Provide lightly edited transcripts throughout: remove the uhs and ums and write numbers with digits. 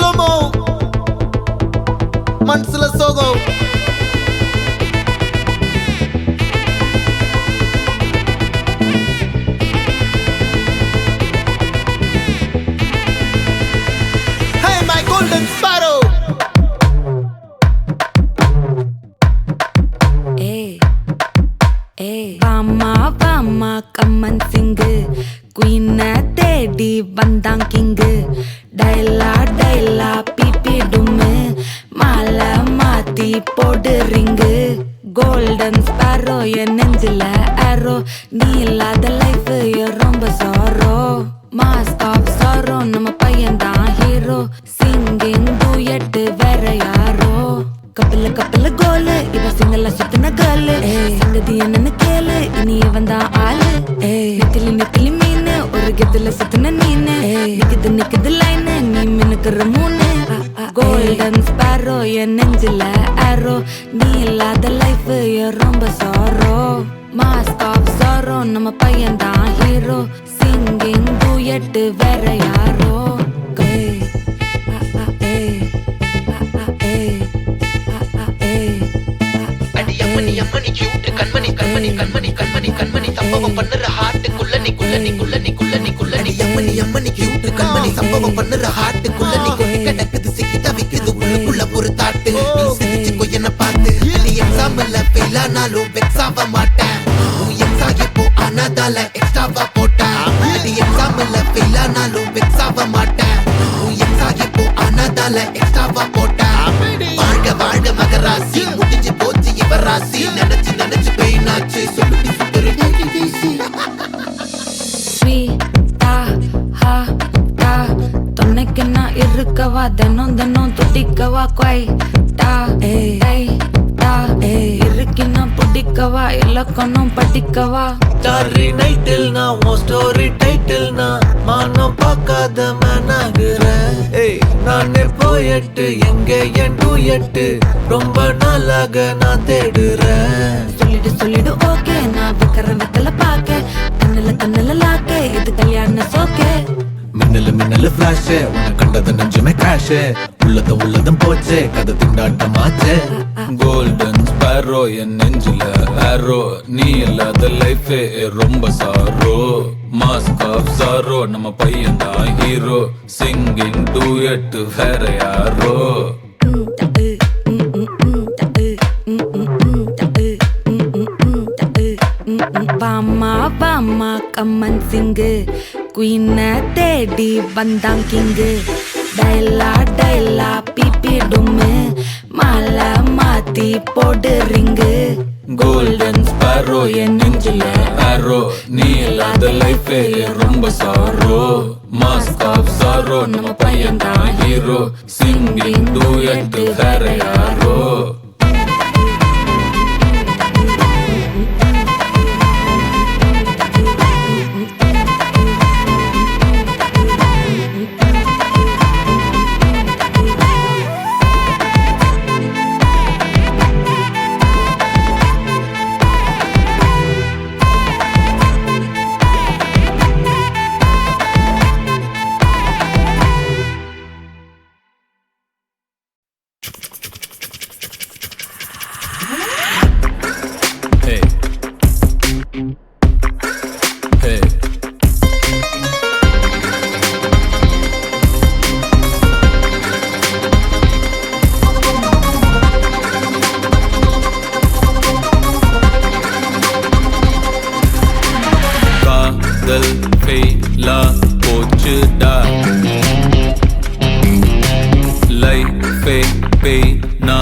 சுகமோ மனசுல சோகம். Hey my golden sparrow. வாமா வாமா கம்மன் சிங்கு குயின தேடி வந்தான் கிங்கு. டைலா டைலா பிபி டும்மு மாலை மாத்தி போடு ரிங்கு. கோல்டன் ஸ்பாரோ என் நெஞ்சில ஆரோ, நீ இல்லாத லைஃப் ரொம்ப சாரோ. மாஸ்க் ஆஃப் சாரோ நம்ம பையன் தான் ஹீரோ. சிங்கிங் டூயட் வேற யாரோ. கப்பல கப்பல கோலு இவ சிங்கல்ல சுத்தின கேளு. சங்கதி என்னன்னு கேளு இனி இவன் தான் ஆளு. நெத்திலி நெத்திலி மீனு ஒரு கெத்துல சுத்தின நீனு. நிக்குது நிக்குது லைனு நீ மினுக்குற மூணு. கோல்டன் ஸ்பாரோ என் நெஞ்சில ஆரோ, நீ இல்லாத லைஃப் ரொம்ப சாரோ. மாஸ்க் ஆஃப் சாரோ நம்ம பையன் தான் ஹீரோ. சிங்கிங் டூயட் வேற யாரோ. அம்மனி கியூட் கண்மணி கண்மணி கண்மணி கண்மணி கண்மணி சம்பவம் பண்ணுற ஹார்ட்டுக்குள்ள நீ குள்ள நீ குள்ள நீ குள்ள நீ குள்ள நீ அம்மனி கியூட் கண்மணி சம்பவம் பண்ணுற ஹார்ட்டுக்குள்ள நீ கொட்டி கிடக்குது சிக்கி தவிக்குது உள்ளுக்குள்ள ஒரு தாட்டு. நீ சிரிச்சுக்கோ என்ன பார்த்து நீ எக்ஸாம்ல ஃபெயில் ஆனாலும் வெக்ஸ் ஆக மாட்டேன். உன் எக்ஸாம் இப்போ ஆனதால எக்ஸ்ட்ராவா போட்டேன். நீ எக்ஸாம்ல ஃபெயில் ஆனாலும் வெக்ஸ் ஆக மாட்டேன். உன் எக்ஸாம் இப்போ ஆனதால எக்ஸ்ட்ராவா போட்டேன். வாழ்க வாழ்க மகராசி முடிஞ்சு போச்சு இவராசி. நினைச்சு நினைச்சு பெயினாச்சு சொல்லுடி சுத்தரு ஸ்வீட்டா ஹா டா துணைக்கு நான் இருக்கவா தினம் தினம் துடிக்கவா. குவைட்டா ஏய் டா இருக்கினா பிடிக்கவா இலக்கணம் படிக்கவா. ஸ்டாரி நைட்டில் நான் உன் ஸ்டோரி டைட்டில் நான் மானம் பார்க்காத மேனாகிறேன். நானே போயட்டு எங்க என் டூயட்டு ரொம்ப நாளாக நான் தேடுறேன். சொல்லிடு சொல்லிடு ஓகே நான் விக்கிற வெத்தல பாக்க. கண்ணுல கண்ணுல லாக்க இது கல்யாண சோக்கே. மின்னலு மின்னலு ஃபிளாஷ் உன்னை கண்டது நெஞ்சுமே கிராஷ். உள்ளதும் போச்சே கதை திண்டாட்டமாச்சே. கோல்டன் ஸ்பாரோ என் நெஞ்சில ஆரோ, நீ இல்லாத லைஃப் ரொம்ப சாரோ. மாஸ்க் ஆஃப் சாரோ நம்ம பையன் தான் ஹீரோ. சிங்கிங் டூயட் வேற யாரோ. வாமா வாமா கம்மன் சிங்கு குயின தேடி வந்தான் கிங்கு. டைலா டைலா பிபி டும்மு மாலை மாத்தி போடு ரிங்கு. கோல்டன் ஸ்பாரோ என் நெஞ்சில ஆரோ, நீ இல்லாத லைஃப் ரொம்ப சாரோ. மாஸ்க் ஆஃப் சாரோ நம்ம பையன் தான் ஹீரோ. சிங்கிங் டூயட் வேற யாரோ. காதல் ஃபெயிலா போச்சுடா. லைஃபே பெயினா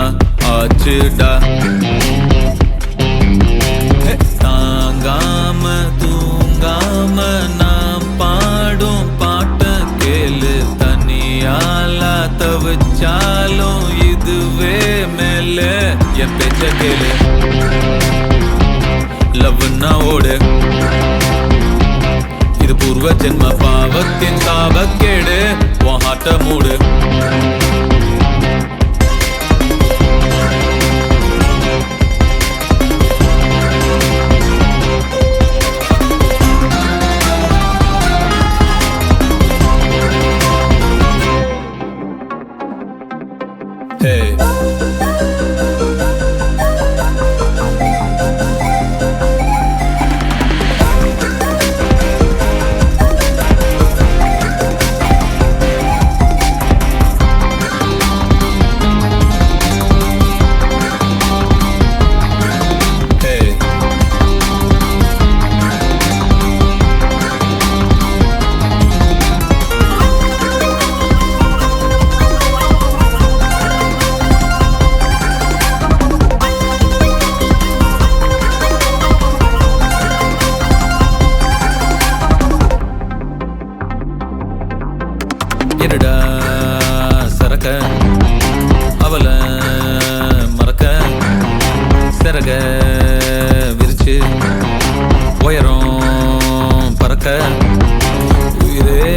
ஆச்சுடா. தாங்காம தூங்காம நான் பாடும் பாட்ட கேளு. தனியாலா தவிச்சாலும் இதுவே மேல என் பேச்ச கேளு. லவ்னா ஓடு இது பூர்வ ஜென்ம பாவத்தின் சாபக்கேடு. உன் ஹார்ட்ட மூடு. எடுடா சரக்க அவள மறக்க சிறக விரிச்சு உயரம் பறக்க உயிரே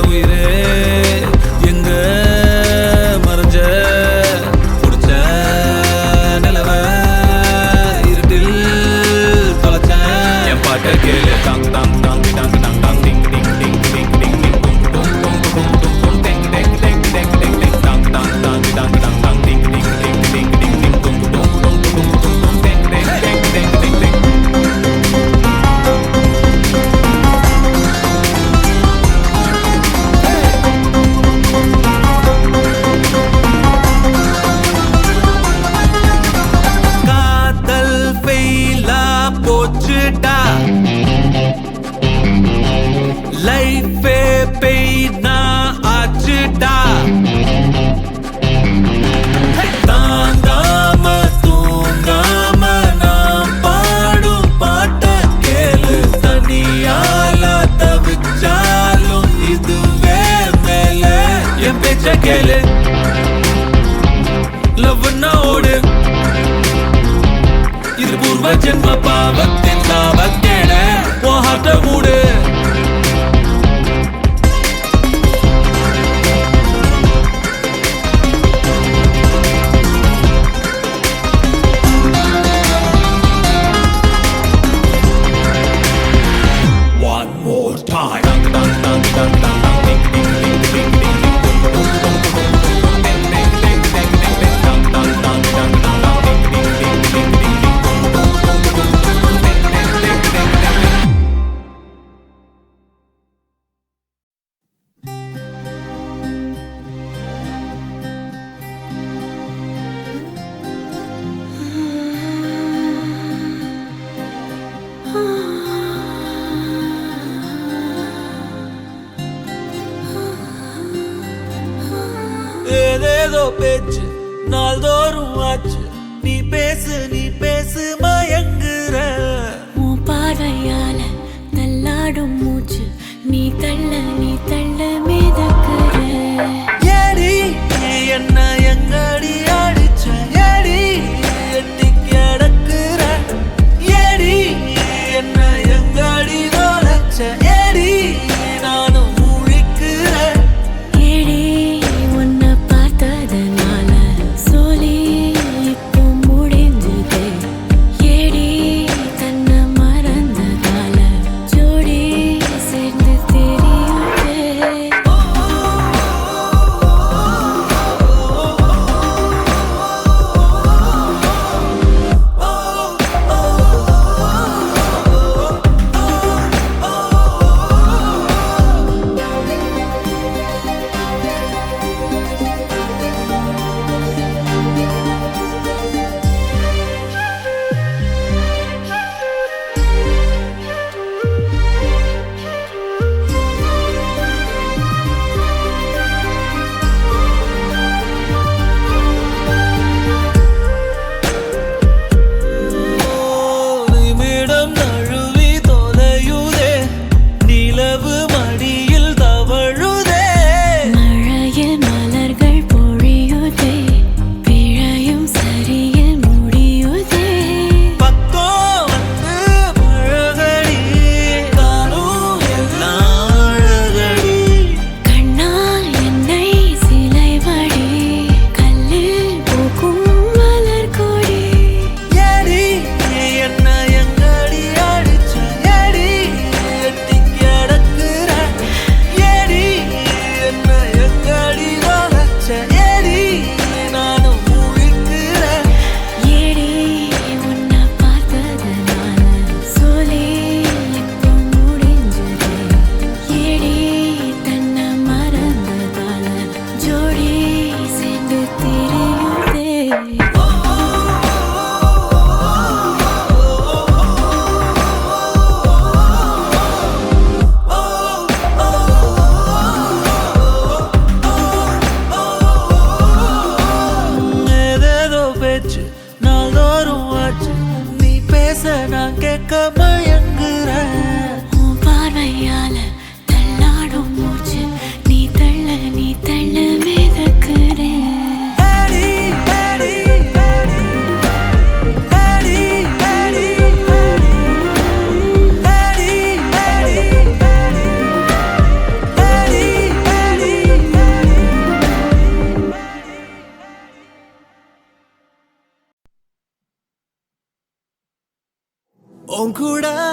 உயிரே எங்க மறைஞ்ச புடிச்ச நிலவ இருட்டில் தொலைச்ச என் பாட்ட கேளு தாங் தாங் தாங் தாங் தாங் தாங் டிங் டிங் டிங் டிங் டிங் டிங் டும் டும் டும் டும் டும் டும் டிங் டிங் டிங் டிங் டிங் டிங் தாங் தாங் தாங் தாங் தாங் தாங் டிங் டிங் டிங் டிங் டிங் டிங் டும் டும் டும் டும் டும் டும் டிங் டிங் டிங் டிங் டிங் டிங் காதல் ஃபெயிலா போச்சுடா லைஃபே பெய்னா ஆச்சுடா தாங்காம தூங்காம நான் பாடும் பாட்ட கேளு தனியால தவிச்சாலும் இதுவே மேல என் பேச்ச கேளு லவ்னா ஓடு இது பூர்வ ஜென்ம பாவத்தின் தாவத்தேட வாட்ட மூடு One more time. Dang dang dang dang dang dang ding ding ding ding ding ding dum dum dum dum dum dum ding ding ding ding ding ding dang dang dang dang dang dang ding ding ding ding ding ding dum dum dum dum dum dum ding ding ding ding ding ding. ஏதேதோ பேச்சு நாள்தோறும் ஆச்சு நீ பேசு மயங்குற உன் பார்வையால தள்ளாடும் மூச்சு நீ தள்ள மிதக்குற ஏடி என்ன எங்கடி அடிச்ச ஏடி எட்டி கிடக்குற ஏடி என்ன எங்கடி தொலைச்ச ஏடி நானும் முழிக்கிறேன் ஏடி உன்னை பார்த்ததனால சோலி இப்போ முடிஞ்சது ஏடி தன்னை மறந்ததால ஜோடி சேர்ந்து தெரியுது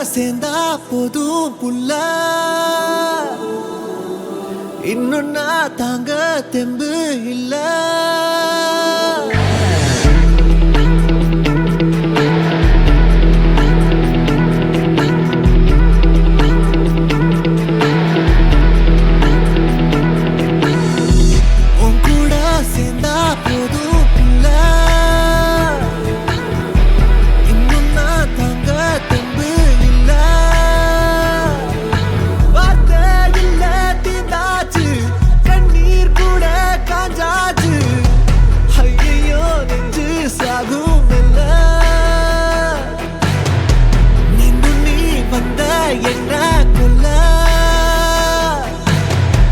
சேர்ந்தா போதும் புள்ள இன்னும் நான் தாங்க தெம்பு இல்ல உன் கூட சேர்ந்தா போதும் புள்ள இன்னும் நான் தாங்க தெம்பு இல்ல வார்த்தை இல்ல தீந்தாச்சு கண்ணீர் கூட காஞ்சாச்சு ஐயோ நெஞ்சு சாகும் இல்ல நின்று நீ வந்த என்ன கொல்ல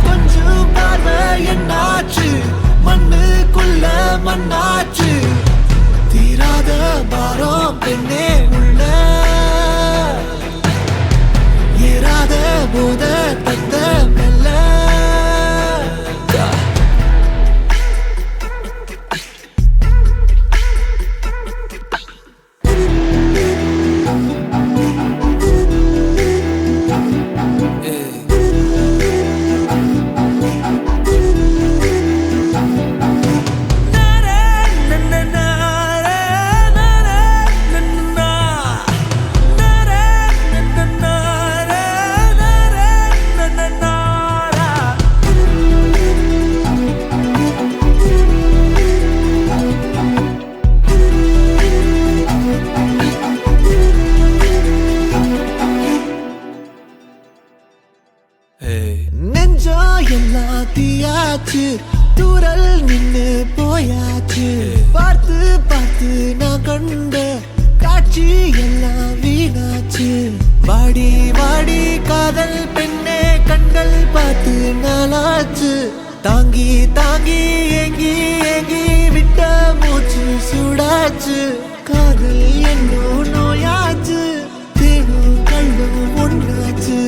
கொஞ்சம் பார்வை என்னாச்சு மண்ணுக்குள்ள மண்ணாச்சு தீராத பாரம் பெண்ணே உள்ள ஏறாத போத தந்த மெல்ல நெஞ்சோ எல்லாம் தீயாச்சு தூரல் நின்னு போயாச்சு பார்த்து பார்த்து நான் கண்ட காட்சி எல்லாம் வீணாச்சு வாடி வாடி காதல் பெண்ணே கண்கள் பார்த்து நாளாச்சு தாங்கி தாங்கி ஏங்கி ஏங்கி விட்ட மூச்சு சூடாச்சு காதல் என்னும் நோயாச்சு தேனும் கள்ளும் ஒன்னாச்சு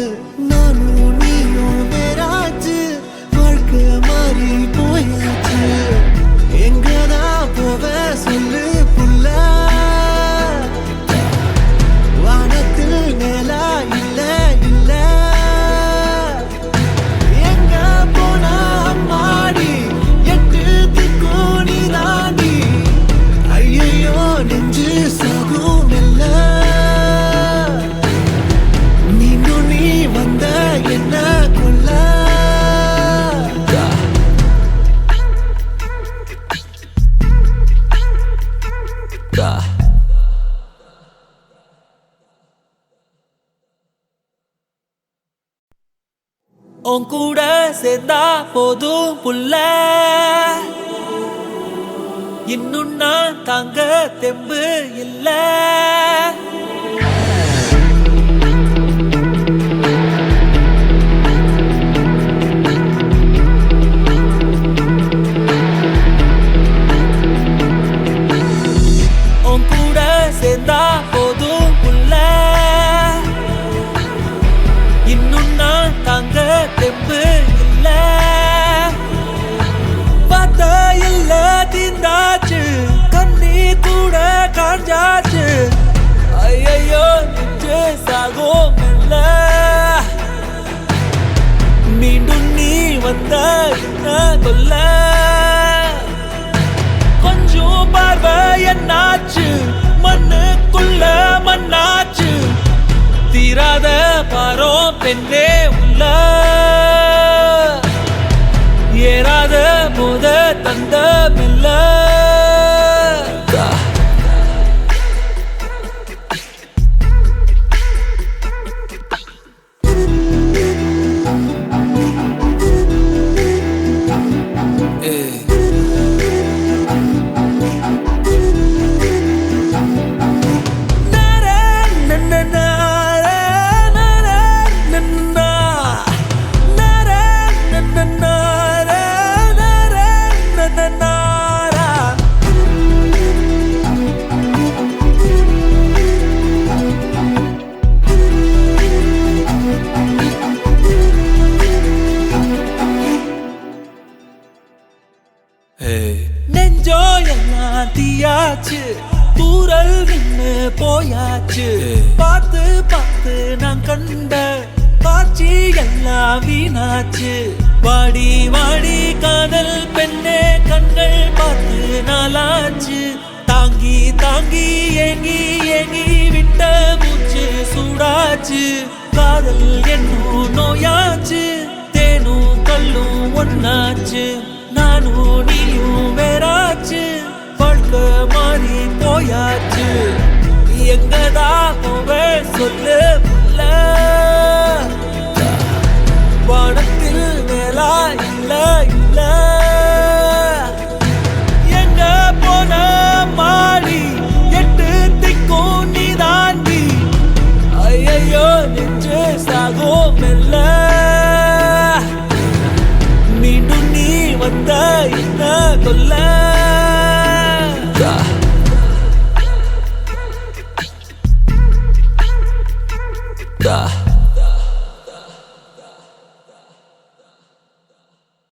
நானும் நீயும் வேறாச்சு வாழ்க்கை மாறி போயாச்சு எங்கதான் போவ சொல்லு புள்ள வானத்தில் மேலா இல்ல இல்ல எங்க போனா அம்மாடி எட்டு திக்கும் நீ தாண்டி ஐயோ நெஞ்சு சாகும் இல்ல நீனும் நீ வந்த என்ன கொல்ல உன் கூட சேர்ந்தா போதும் புள்ள இன்னும் நான் தாங்க தெம்பு இல்ல உன் கூட சேர்ந்தா போதும் புள்ள இன்னும் நான் தாங்க தெம்பு இல்ல பார்த்தா இல்ல தீந்தாச்சு கண்ணி கூட காஞ்சாச்சு ஐயோ நெஞ்சு சாகும் இல்ல மீண்டும் நீ வந்த என்ன கொல்ல கொஞ்சம் பார்வை என்னாச்சு மண்ணுக்குள்ள மண்ணாச்சு தீராத பாரம் பெண்ணே உள்ள ஏறாத போத தந்த மெல்ல நெஞ்சோ எல்லாம் தீயாச்சு தூரல் நின்னு போயாச்சு பார்த்து பார்த்து நான் கண்ட காட்சி எல்லாம் வீணாச்சு வாடி வாடி காதல் பெண்ணே கண்கள் பார்த்து நாளாச்சு தாங்கி தாங்கி ஏங்கி ஏங்கி விட்ட மூச்சு சூடாச்சு காதல் என்னும் நோயாச்சு தேனும் கல்லும் ஒன்னாச்சு நானும் நீயும் வேறாச்சு வாழ்க்கை மாறி போயாச்சு எங்கதா போவே சொல்லு புள்ள வானத்தில் மேலா இல்ல இல்ல எங்க போன மாடி எட்டு திக்கும் நீ தாண்டி ஐயோ நெஞ்சு சாகோ மெல்ல மீண்டும் நீ வந்த என்ன கொல்ல